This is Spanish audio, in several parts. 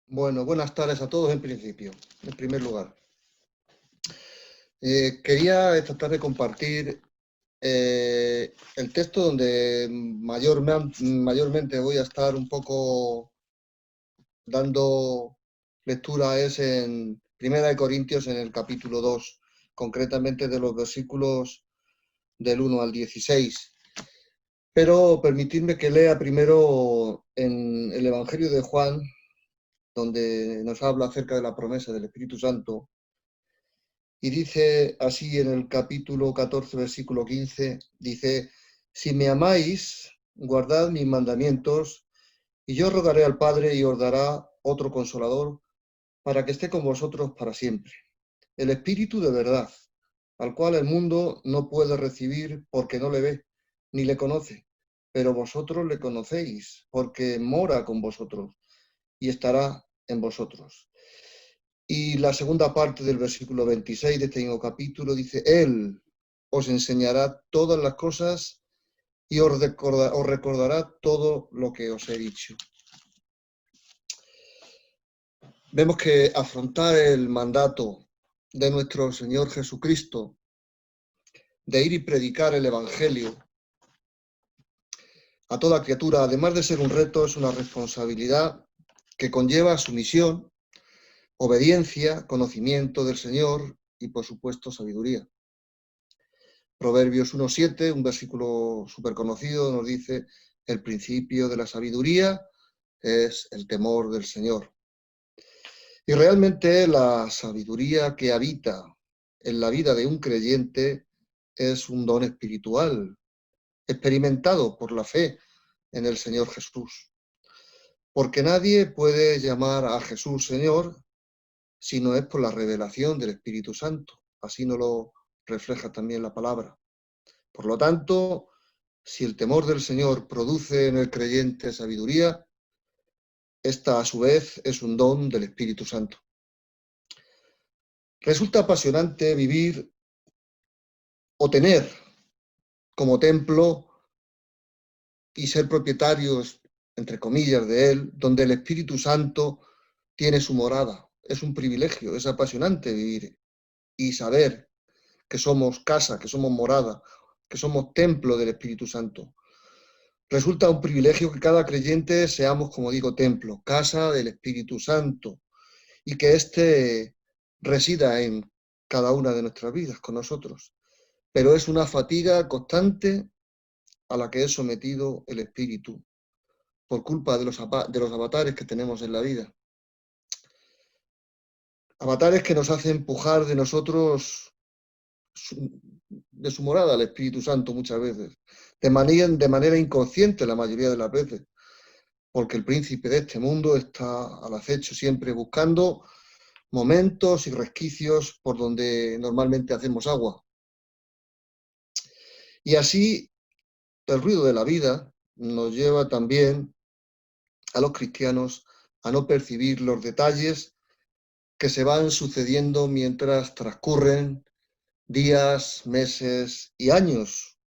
Bueno, buenas tardes a todos en principio, en primer lugar. Quería esta tarde compartir el texto donde mayormente voy a estar un poco dando lectura, es en Primera de Corintios, en el capítulo 2, concretamente de los versículos del 1 al 16. Pero permitidme que lea primero en el Evangelio de Juan, donde nos habla acerca de la promesa del Espíritu Santo. Y dice así en el capítulo 14, versículo 15, dice: si me amáis, guardad mis mandamientos, y yo rogaré al Padre y os dará otro consolador para que esté con vosotros para siempre. El Espíritu de verdad, al cual el mundo no puede recibir porque no le ve, ni le conoce, pero vosotros le conocéis, porque mora con vosotros y estará en vosotros. Y la segunda parte del versículo 26 de este mismo capítulo dice: Él os enseñará todas las cosas y os recordará todo lo que os he dicho. Vemos que afrontar el mandato de nuestro Señor Jesucristo de ir y predicar el Evangelio a toda criatura, además de ser un reto, es una responsabilidad que conlleva sumisión, obediencia, conocimiento del Señor y, por supuesto, sabiduría. Proverbios 1.7, un versículo súper conocido, nos dice: el principio de la sabiduría es el temor del Señor. Y realmente la sabiduría que habita en la vida de un creyente es un don espiritual, experimentado por la fe en el Señor Jesús. Porque nadie puede llamar a Jesús Señor si no es por la revelación del Espíritu Santo. Así nos lo refleja también la palabra. Por lo tanto, si el temor del Señor produce en el creyente sabiduría, esta a su vez es un don del Espíritu Santo. Resulta apasionante vivir o tener como templo y ser propietarios, entre comillas, de él, donde el Espíritu Santo tiene su morada. Es un privilegio, es apasionante vivir y saber que somos casa, que somos morada, que somos templo del Espíritu Santo. Resulta un privilegio que cada creyente seamos, como digo, templo, casa del Espíritu Santo, y que éste resida en cada una de nuestras vidas con nosotros. Pero es una fatiga constante a la que es sometido el Espíritu por culpa de los avatares que tenemos en la vida. Avatares que nos hacen empujar de nosotros, de su morada, al Espíritu Santo muchas veces, de manera inconsciente la mayoría de las veces, porque el príncipe de este mundo está al acecho siempre buscando momentos y resquicios por donde normalmente hacemos agua. Y así el ruido de la vida nos lleva también a los cristianos a no percibir los detalles que se van sucediendo mientras transcurren días, meses y años.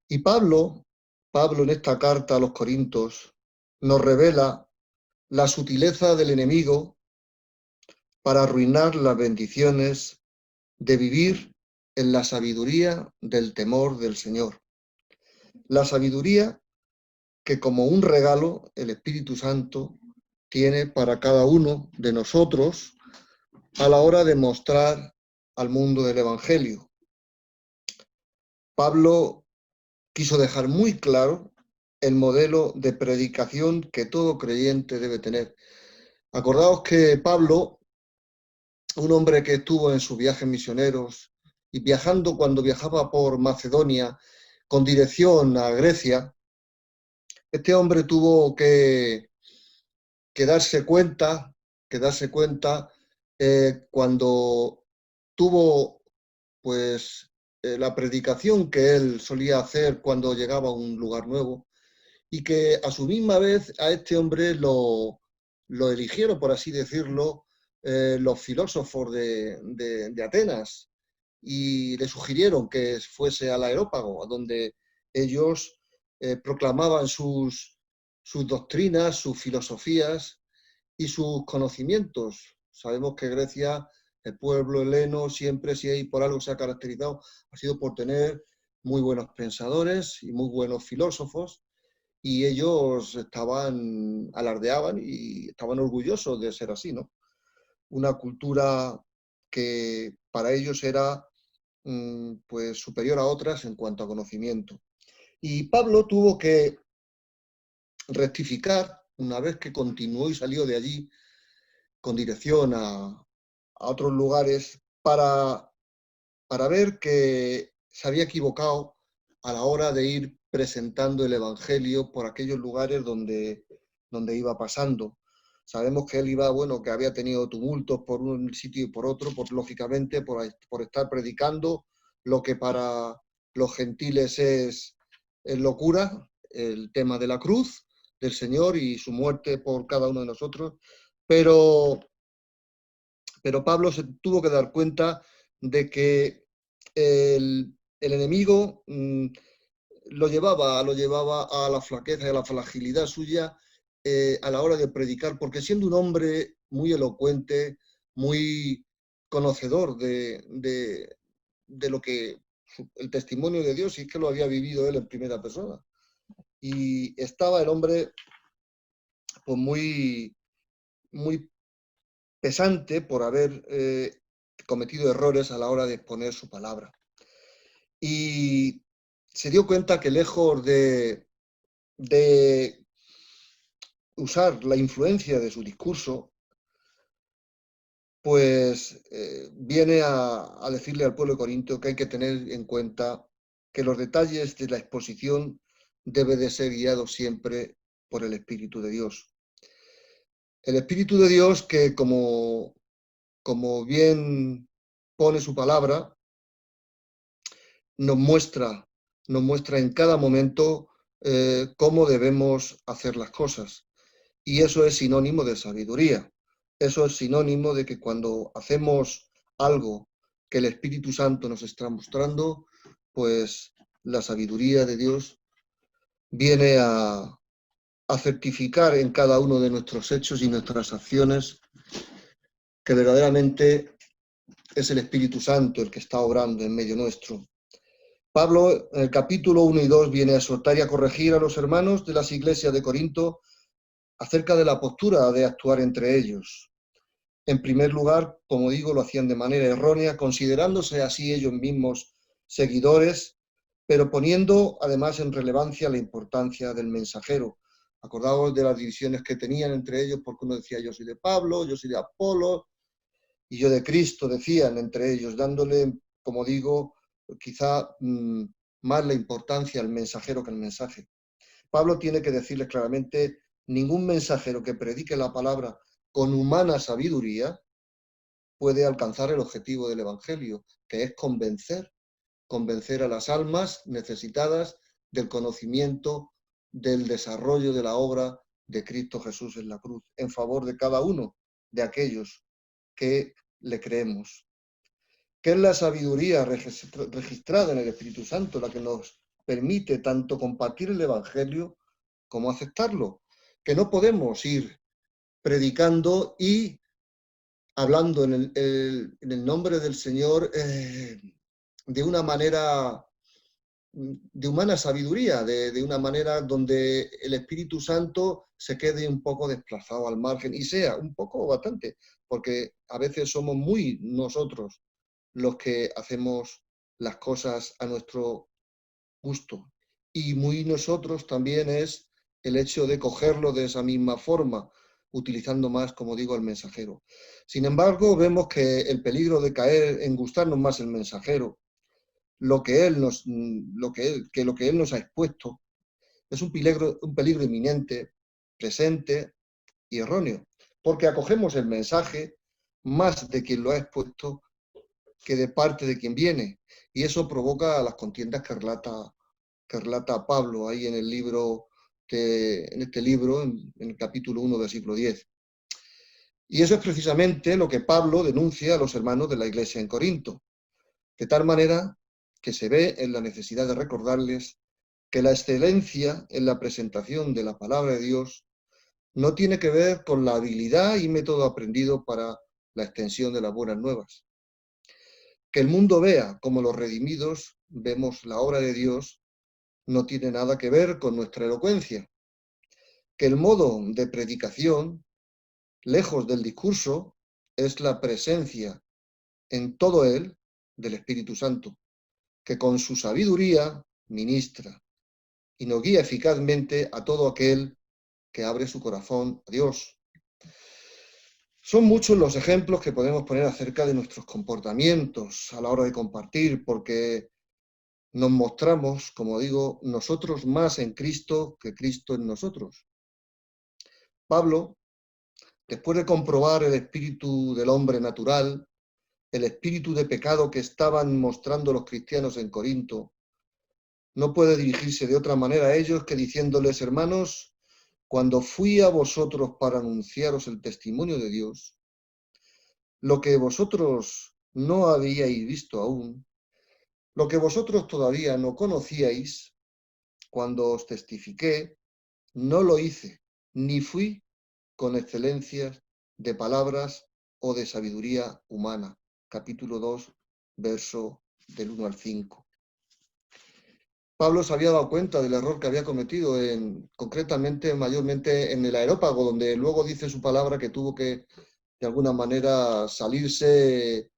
Y Pablo en esta carta a los Corintios nos revela la sutileza del enemigo para arruinar las bendiciones de vivir en la sabiduría del temor del Señor. La sabiduría que, como un regalo, el Espíritu Santo tiene para cada uno de nosotros a la hora de mostrar al mundo del Evangelio. Pablo quiso dejar muy claro el modelo de predicación que todo creyente debe tener. Acordaos que Pablo, un hombre que estuvo en sus viajes misioneros y cuando viajaba por Macedonia con dirección a Grecia, este hombre tuvo que darse cuenta cuando tuvo pues la predicación que él solía hacer cuando llegaba a un lugar nuevo, y que a su misma vez a este hombre lo eligieron, por así decirlo, los filósofos de Atenas, y le sugirieron que fuese al Areópago, a donde ellos proclamaban sus doctrinas, sus filosofías, y sus conocimientos. Sabemos que Grecia, el pueblo heleno, siempre, si hay por algo se ha caracterizado, ha sido por tener muy buenos pensadores y muy buenos filósofos, y ellos alardeaban y estaban orgullosos de ser así, ¿no? Una cultura que para ellos era pues superior a otras en cuanto a conocimiento. Y Pablo tuvo que rectificar una vez que continuó y salió de allí con dirección a otros lugares para ver que se había equivocado a la hora de ir presentando el Evangelio por aquellos lugares donde iba pasando. Sabemos que él iba, bueno, que había tenido tumultos por un sitio y por otro, lógicamente por estar predicando lo que para los gentiles es locura, el tema de la cruz del Señor y su muerte por cada uno de nosotros, pero Pablo se tuvo que dar cuenta de que el enemigo lo llevaba a la flaqueza y a la fragilidad suya a la hora de predicar, porque siendo un hombre muy elocuente, muy conocedor de lo que el testimonio de Dios, y es que lo había vivido él en primera persona. Y estaba el hombre pues muy pesante por haber cometido errores a la hora de exponer su palabra. Y se dio cuenta que lejos de usar la influencia de su discurso, pues viene a decirle al pueblo de Corinto que hay que tener en cuenta que los detalles de la exposición deben de ser guiados siempre por el Espíritu de Dios. El Espíritu de Dios que, como bien pone su palabra, nos muestra en cada momento cómo debemos hacer las cosas. Y eso es sinónimo de sabiduría. Eso es sinónimo de que cuando hacemos algo que el Espíritu Santo nos está mostrando, pues la sabiduría de Dios viene a certificar en cada uno de nuestros hechos y nuestras acciones que verdaderamente es el Espíritu Santo el que está obrando en medio nuestro. Pablo, en el capítulo 1 y 2, viene a exhortar y a corregir a los hermanos de las iglesias de Corinto acerca de la postura de actuar entre ellos. En primer lugar, como digo, lo hacían de manera errónea, considerándose así ellos mismos seguidores, pero poniendo además en relevancia la importancia del mensajero. Acordaos de las divisiones que tenían entre ellos, porque uno decía yo soy de Pablo, yo soy de Apolo y yo de Cristo, decían entre ellos, dándole, como digo, quizá más la importancia al mensajero que al mensaje. Pablo tiene que decirles claramente, ningún mensajero que predique la palabra con humana sabiduría puede alcanzar el objetivo del Evangelio, que es convencer a las almas necesitadas del conocimiento, del desarrollo de la obra de Cristo Jesús en la cruz, en favor de cada uno de aquellos que le creemos. Que es la sabiduría registrada en el Espíritu Santo la que nos permite tanto compartir el Evangelio como aceptarlo. Que no podemos ir predicando y hablando en el nombre del Señor de una manera de humana sabiduría, de una manera donde el Espíritu Santo se quede un poco desplazado al margen y sea un poco o bastante, porque a veces somos muy nosotros los que hacemos las cosas a nuestro gusto. Y muy nosotros también es el hecho de cogerlo de esa misma forma, utilizando más, como digo, el mensajero. Sin embargo, vemos que el peligro de caer en gustarnos más el mensajero, lo que él nos ha expuesto, es un peligro inminente, presente y erróneo, porque acogemos el mensaje más de quien lo ha expuesto que de parte de quien viene, y eso provoca las contiendas que relata Pablo ahí en el libro, en este libro, en el capítulo 1, versículo 10. Y eso es precisamente lo que Pablo denuncia a los hermanos de la iglesia en Corinto, de tal manera que se ve en la necesidad de recordarles que la excelencia en la presentación de la palabra de Dios no tiene que ver con la habilidad y método aprendido para la extensión de las buenas nuevas. Que el mundo vea como los redimidos vemos la obra de Dios no tiene nada que ver con nuestra elocuencia. Que el modo de predicación, lejos del discurso, es la presencia en todo él del Espíritu Santo, que con su sabiduría ministra y nos guía eficazmente a todo aquel que abre su corazón a Dios. Son muchos los ejemplos que podemos poner acerca de nuestros comportamientos a la hora de compartir, porque nos mostramos, como digo, nosotros más en Cristo que Cristo en nosotros. Pablo, después de comprobar el espíritu del hombre natural, el espíritu de pecado que estaban mostrando los cristianos en Corinto, no puede dirigirse de otra manera a ellos que diciéndoles: hermanos, cuando fui a vosotros para anunciaros el testimonio de Dios, lo que vosotros no habíais visto aún, lo que vosotros todavía no conocíais, cuando os testifiqué, no lo hice, ni fui con excelencias de palabras o de sabiduría humana. Capítulo 2, verso del 1 al 5. Pablo se había dado cuenta del error que había cometido, concretamente, mayormente en el Areópago, donde luego dice su palabra que tuvo que, de alguna manera, salirse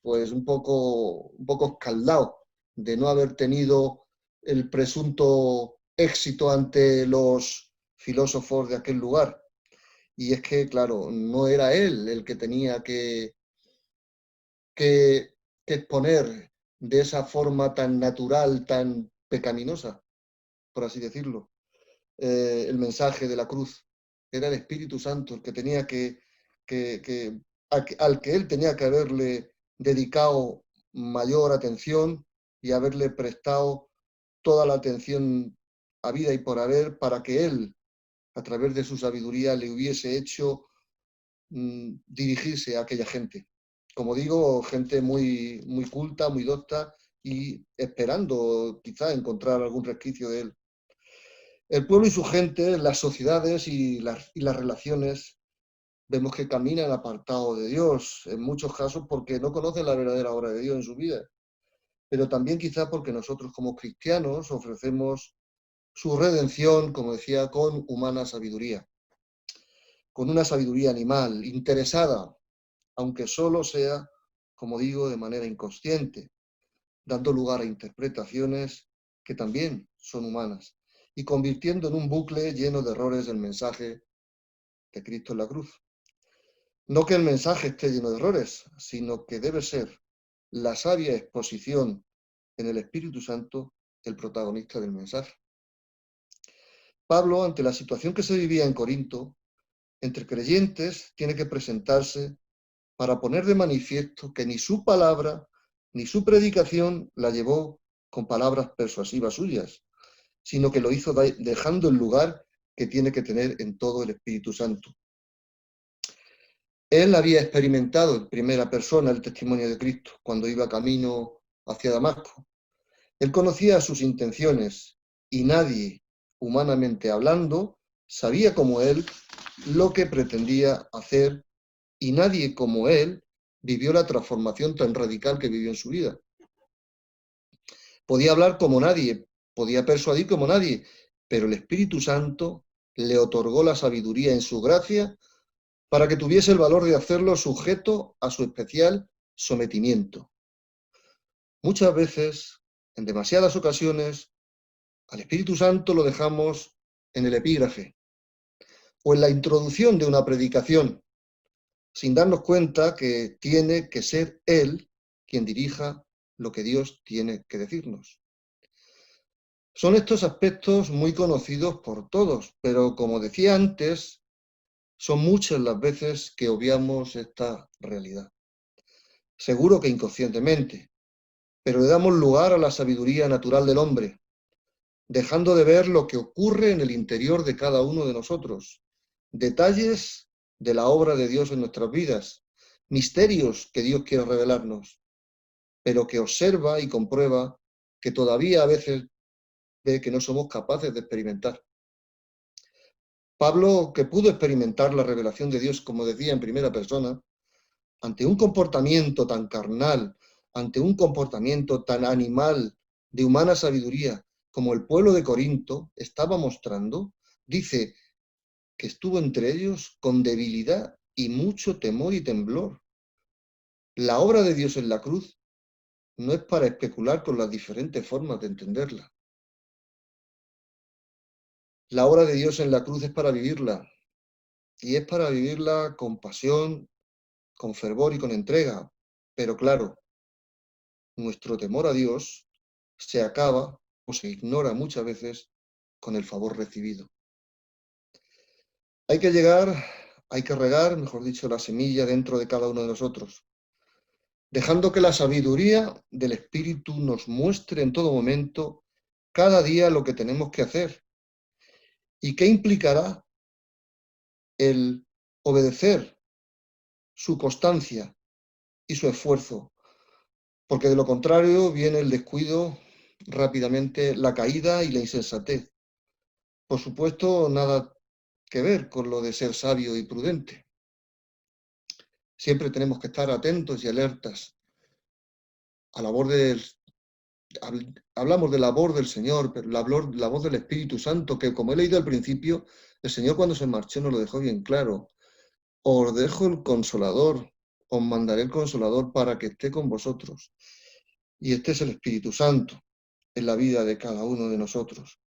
pues un poco escaldado de no haber tenido el presunto éxito ante los filósofos de aquel lugar. Y es que, claro, no era él el que tenía que exponer de esa forma tan natural, tan pecaminosa, por así decirlo, el mensaje de la cruz. Era el Espíritu Santo el que tenía al que él tenía que haberle dedicado mayor atención y haberle prestado toda la atención habida y por haber para que él, a través de su sabiduría, le hubiese hecho dirigirse a aquella gente. Como digo, gente muy, muy culta, muy docta y esperando quizá encontrar algún resquicio de él. El pueblo y su gente, las sociedades y las relaciones, vemos que caminan apartados de Dios, en muchos casos porque no conocen la verdadera obra de Dios en su vida, pero también quizá porque nosotros como cristianos ofrecemos su redención, como decía, con humana sabiduría, con una sabiduría animal, interesada, aunque solo sea, como digo, de manera inconsciente, dando lugar a interpretaciones que también son humanas y convirtiendo en un bucle lleno de errores del mensaje de Cristo en la cruz. No que el mensaje esté lleno de errores, sino que debe ser la sabia exposición en el Espíritu Santo el protagonista del mensaje. Pablo, ante la situación que se vivía en Corinto, entre creyentes, tiene que presentarse para poner de manifiesto que ni su palabra ni su predicación la llevó con palabras persuasivas suyas, sino que lo hizo dejando el lugar que tiene que tener en todo el Espíritu Santo. Él había experimentado en primera persona el testimonio de Cristo cuando iba camino hacia Damasco. Él conocía sus intenciones y nadie, humanamente hablando, sabía como él lo que pretendía hacer y nadie como él vivió la transformación tan radical que vivió en su vida. Podía hablar como nadie, podía persuadir como nadie, pero el Espíritu Santo le otorgó la sabiduría en su gracia para que tuviese el valor de hacerlo sujeto a su especial sometimiento. Muchas veces, en demasiadas ocasiones, al Espíritu Santo lo dejamos en el epígrafe o en la introducción de una predicación, sin darnos cuenta que tiene que ser Él quien dirija lo que Dios tiene que decirnos. Son estos aspectos muy conocidos por todos, pero como decía antes, son muchas las veces que obviamos esta realidad. Seguro que inconscientemente, pero le damos lugar a la sabiduría natural del hombre, dejando de ver lo que ocurre en el interior de cada uno de nosotros, detalles de la obra de Dios en nuestras vidas, misterios que Dios quiere revelarnos, pero que observa y comprueba que todavía a veces ve que no somos capaces de experimentar. Pablo, que pudo experimentar la revelación de Dios, como decía, en primera persona, ante un comportamiento tan carnal, ante un comportamiento tan animal de humana sabiduría como el pueblo de Corinto estaba mostrando, dice que estuvo entre ellos con debilidad y mucho temor y temblor. La obra de Dios en la cruz no es para especular con las diferentes formas de entenderla. La obra de Dios en la cruz es para vivirla, y es para vivirla con pasión, con fervor y con entrega. Pero claro, nuestro temor a Dios se acaba o se ignora muchas veces con el favor recibido. Hay que hay que regar, mejor dicho, la semilla dentro de cada uno de nosotros, dejando que la sabiduría del Espíritu nos muestre en todo momento, cada día, lo que tenemos que hacer y qué implicará el obedecer su constancia y su esfuerzo, porque de lo contrario viene el descuido, rápidamente la caída y la insensatez. Por supuesto, nada que ver con lo de ser sabio y prudente. Siempre tenemos que estar atentos y alertas a la voz del... Hablamos de la voz del Señor, pero la voz del Espíritu Santo, que como he leído al principio, el Señor cuando se marchó nos lo dejó bien claro. Os dejo el Consolador, os mandaré el Consolador para que esté con vosotros. Y este es el Espíritu Santo en la vida de cada uno de nosotros.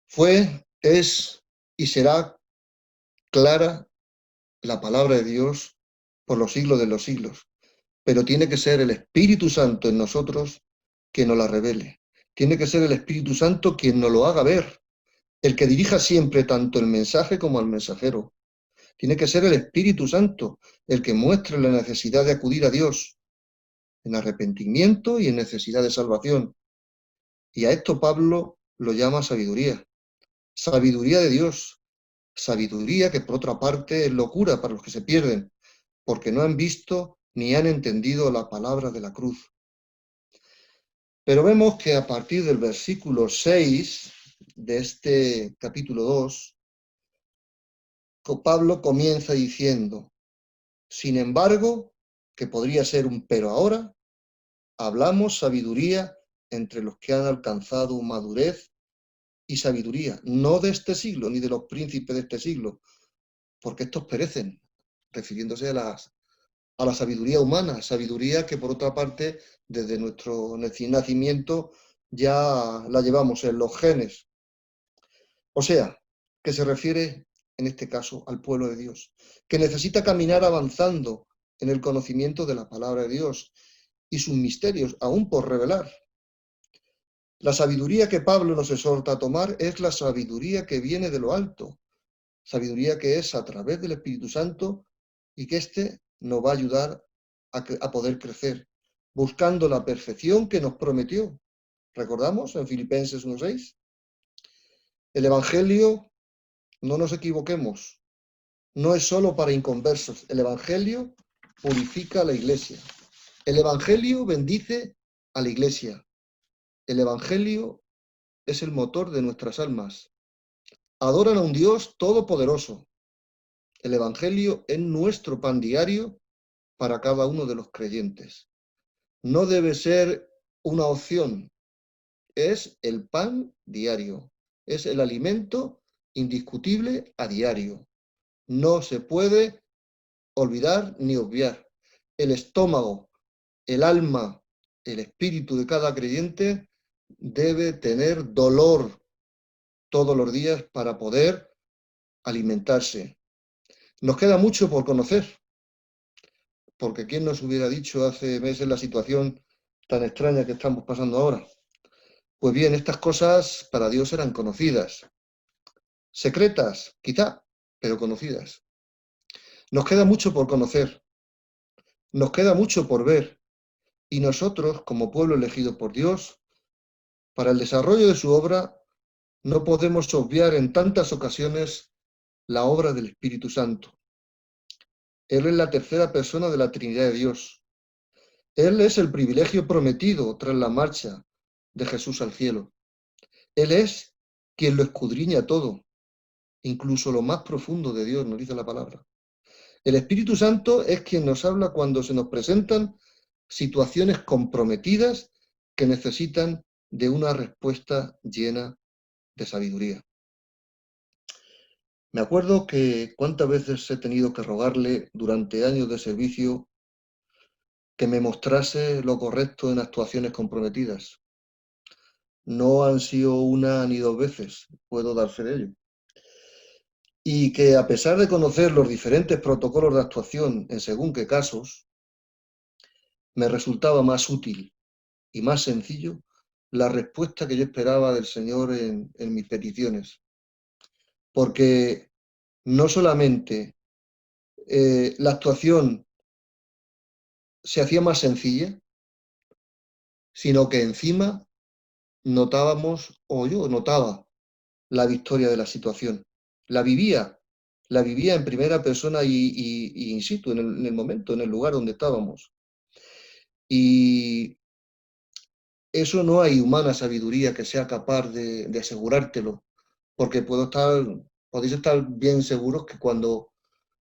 Fue, es y será clara la palabra de Dios por los siglos de los siglos, pero tiene que ser el Espíritu Santo en nosotros quien nos la revele. Tiene que ser el Espíritu Santo quien nos lo haga ver, el que dirija siempre tanto el mensaje como al mensajero. Tiene que ser el Espíritu Santo el que muestre la necesidad de acudir a Dios en arrepentimiento y en necesidad de salvación. Y a esto Pablo lo llama sabiduría. Sabiduría de Dios. Sabiduría que por otra parte es locura para los que se pierden, porque no han visto ni han entendido la palabra de la cruz. Pero vemos que a partir del versículo 6 de este capítulo 2, Pablo comienza diciendo, sin embargo, que podría ser un pero ahora, hablamos sabiduría entre los que han alcanzado madurez y sabiduría, no de este siglo, ni de los príncipes de este siglo, porque estos perecen, refiriéndose a la sabiduría humana, sabiduría que por otra parte, desde nuestro nacimiento, ya la llevamos en los genes. O sea, que se refiere, en este caso, al pueblo de Dios, que necesita caminar avanzando en el conocimiento de la palabra de Dios y sus misterios, aún por revelar. La sabiduría que Pablo nos exhorta a tomar es la sabiduría que viene de lo alto, sabiduría que es a través del Espíritu Santo y que éste nos va a ayudar a poder crecer, buscando la perfección que nos prometió. ¿Recordamos en Filipenses 1:6? El Evangelio, no nos equivoquemos, no es solo para inconversos. El Evangelio purifica a la Iglesia. El Evangelio bendice a la Iglesia. El Evangelio es el motor de nuestras almas. Adoran a un Dios todopoderoso. El Evangelio es nuestro pan diario para cada uno de los creyentes. No debe ser una opción, es el pan diario, es el alimento indiscutible a diario. No se puede olvidar ni obviar. El estómago, el alma, el espíritu de cada creyente debe tener dolor todos los días para poder alimentarse. Nos queda mucho por conocer, porque ¿quién nos hubiera dicho hace meses la situación tan extraña que estamos pasando ahora? Pues bien, estas cosas para Dios eran conocidas, secretas, quizá, pero conocidas. Nos queda mucho por conocer, nos queda mucho por ver, y nosotros, como pueblo elegido por Dios, para el desarrollo de su obra, no podemos obviar en tantas ocasiones la obra del Espíritu Santo. Él es la tercera persona de la Trinidad de Dios. Él es el privilegio prometido tras la marcha de Jesús al cielo. Él es quien lo escudriña todo, incluso lo más profundo de Dios, nos dice la palabra. El Espíritu Santo es quien nos habla cuando se nos presentan situaciones comprometidas que necesitan de una respuesta llena de sabiduría. Me acuerdo que cuántas veces he tenido que rogarle durante años de servicio que me mostrase lo correcto en actuaciones comprometidas. No han sido una ni dos veces, puedo dar fe de ello. Y que a pesar de conocer los diferentes protocolos de actuación en según qué casos, me resultaba más útil y más sencillo la respuesta que yo esperaba del Señor en mis peticiones. Porque no solamente la actuación se hacía más sencilla, sino que encima notábamos, o yo notaba, la victoria de la situación. La vivía, la vivía en primera persona y in situ, en el momento, en el lugar donde estábamos. Y eso no hay humana sabiduría que sea capaz de asegurártelo, porque podéis estar bien seguros que cuando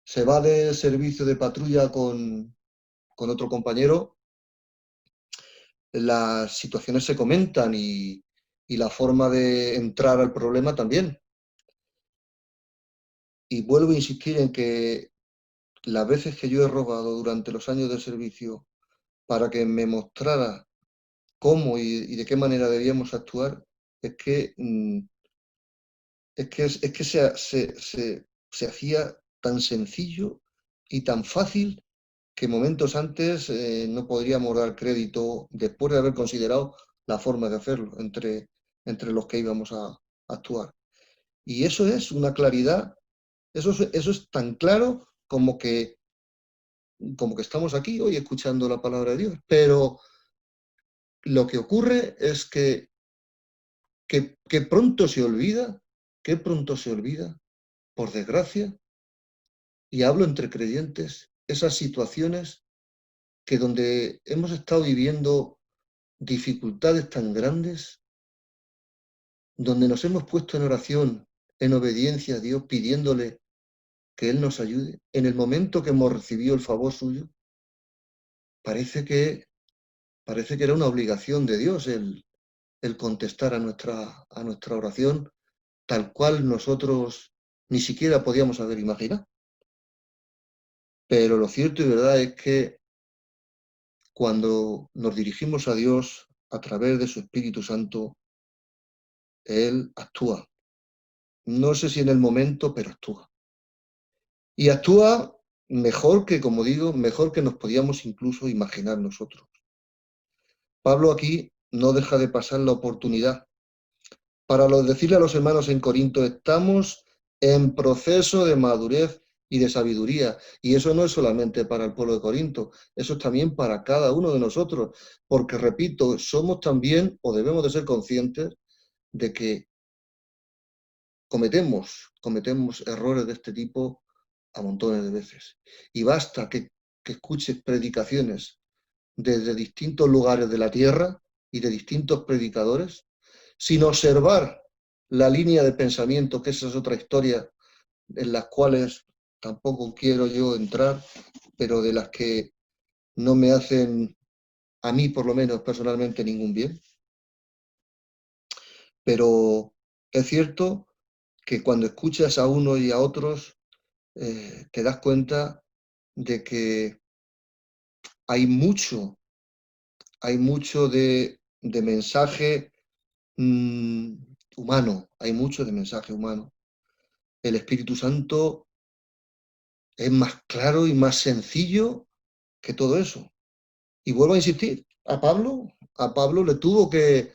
se va de servicio de patrulla con otro compañero, las situaciones se comentan y la forma de entrar al problema también. Y vuelvo a insistir en que las veces que yo he rogado durante los años de servicio para que me mostrara cómo y de qué manera debíamos actuar, es que, se hacía tan sencillo y tan fácil que momentos antes no podríamos dar crédito después de haber considerado la forma de hacerlo entre los que íbamos a actuar. Y eso es una claridad, eso es tan claro como que estamos aquí hoy escuchando la palabra de Dios. Pero lo que ocurre es que pronto se olvida, que pronto se olvida, por desgracia, y hablo entre creyentes, esas situaciones que donde hemos estado viviendo dificultades tan grandes, donde nos hemos puesto en oración, en obediencia a Dios, pidiéndole que Él nos ayude, en el momento que hemos recibido el favor suyo, parece que, parece que era una obligación de Dios el contestar a nuestra oración tal cual nosotros ni siquiera podíamos haber imaginado. Pero lo cierto y verdad es que cuando nos dirigimos a Dios a través de su Espíritu Santo, Él actúa. No sé si en el momento, pero actúa. Y actúa mejor que, como digo, mejor que nos podíamos incluso imaginar nosotros. Pablo aquí no deja de pasar la oportunidad para decirle a los hermanos en Corinto, estamos en proceso de madurez y de sabiduría. Y eso no es solamente para el pueblo de Corinto, eso es también para cada uno de nosotros, porque, repito, somos también, o debemos de ser conscientes, de que cometemos errores de este tipo a montones de veces. Y basta que escuches predicaciones desde distintos lugares de la tierra y de distintos predicadores, sin observar la línea de pensamiento, que esa es otra historia en las cuales tampoco quiero yo entrar, pero de las que no me hacen, a mí por lo menos personalmente, ningún bien. Pero es cierto que cuando escuchas a unos y a otros, te das cuenta de que hay mucho de mensaje humano, hay mucho de mensaje humano. El Espíritu Santo es más claro y más sencillo que todo eso. Y vuelvo a insistir, a Pablo le tuvo que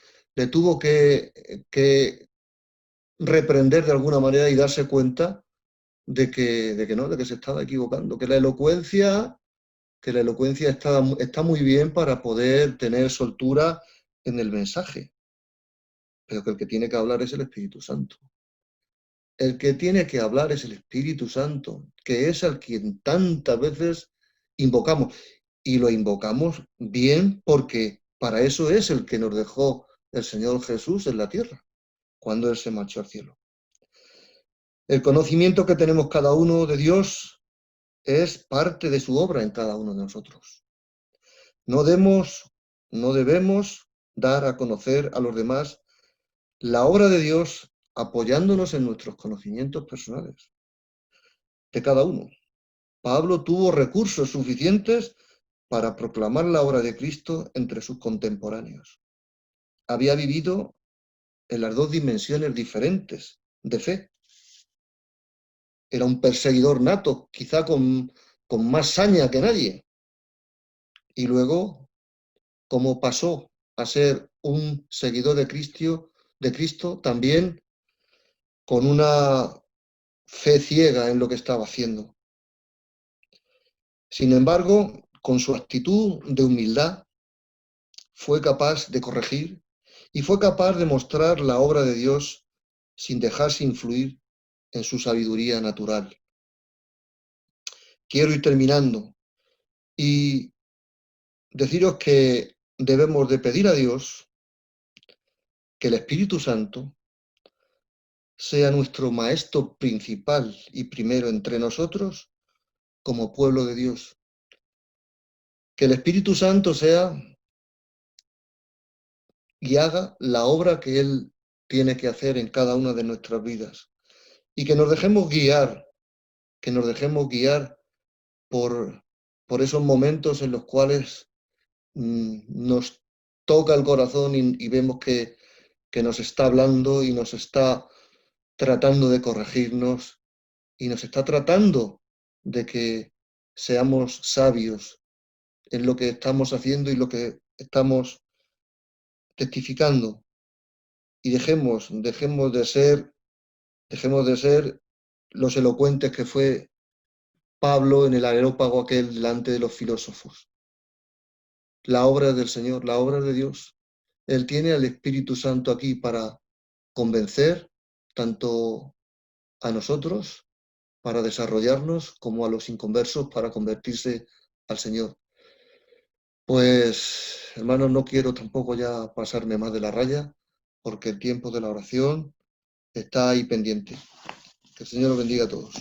reprender de alguna manera y darse cuenta de que se estaba equivocando, que la elocuencia está muy bien para poder tener soltura en el mensaje, pero que el que tiene que hablar es el Espíritu Santo. El que tiene que hablar es el Espíritu Santo, que es al quien tantas veces invocamos. Y lo invocamos bien porque para eso es el que nos dejó el Señor Jesús en la tierra, cuando Él se marchó al cielo. El conocimiento que tenemos cada uno de Dios es parte de su obra en cada uno de nosotros. No debemos dar a conocer a los demás la obra de Dios apoyándonos en nuestros conocimientos personales de cada uno. Pablo tuvo recursos suficientes para proclamar la obra de Cristo entre sus contemporáneos. Había vivido en las dos dimensiones diferentes de fe. Era un perseguidor nato, quizá con más saña que nadie. Y luego, como pasó a ser un seguidor de Cristo, también con una fe ciega en lo que estaba haciendo. Sin embargo, con su actitud de humildad, fue capaz de corregir y fue capaz de mostrar la obra de Dios sin dejarse influir en su sabiduría natural. Quiero ir terminando y deciros que debemos de pedir a Dios que el Espíritu Santo sea nuestro maestro principal y primero entre nosotros como pueblo de Dios. Que el Espíritu Santo sea y haga la obra que Él tiene que hacer en cada una de nuestras vidas. Y que nos dejemos guiar, por, esos momentos en los cuales nos toca el corazón y vemos que nos está hablando y nos está tratando de corregirnos y nos está tratando de que seamos sabios en lo que estamos haciendo y lo que estamos testificando. Y dejemos de ser los elocuentes que fue Pablo en el areópago aquel delante de los filósofos. La obra del Señor, la obra de Dios. Él tiene al Espíritu Santo aquí para convencer tanto a nosotros, para desarrollarnos, como a los inconversos para convertirse al Señor. Pues, hermanos, no quiero tampoco ya pasarme más de la raya, porque el tiempo de la oración está ahí pendiente. Que el Señor los bendiga a todos.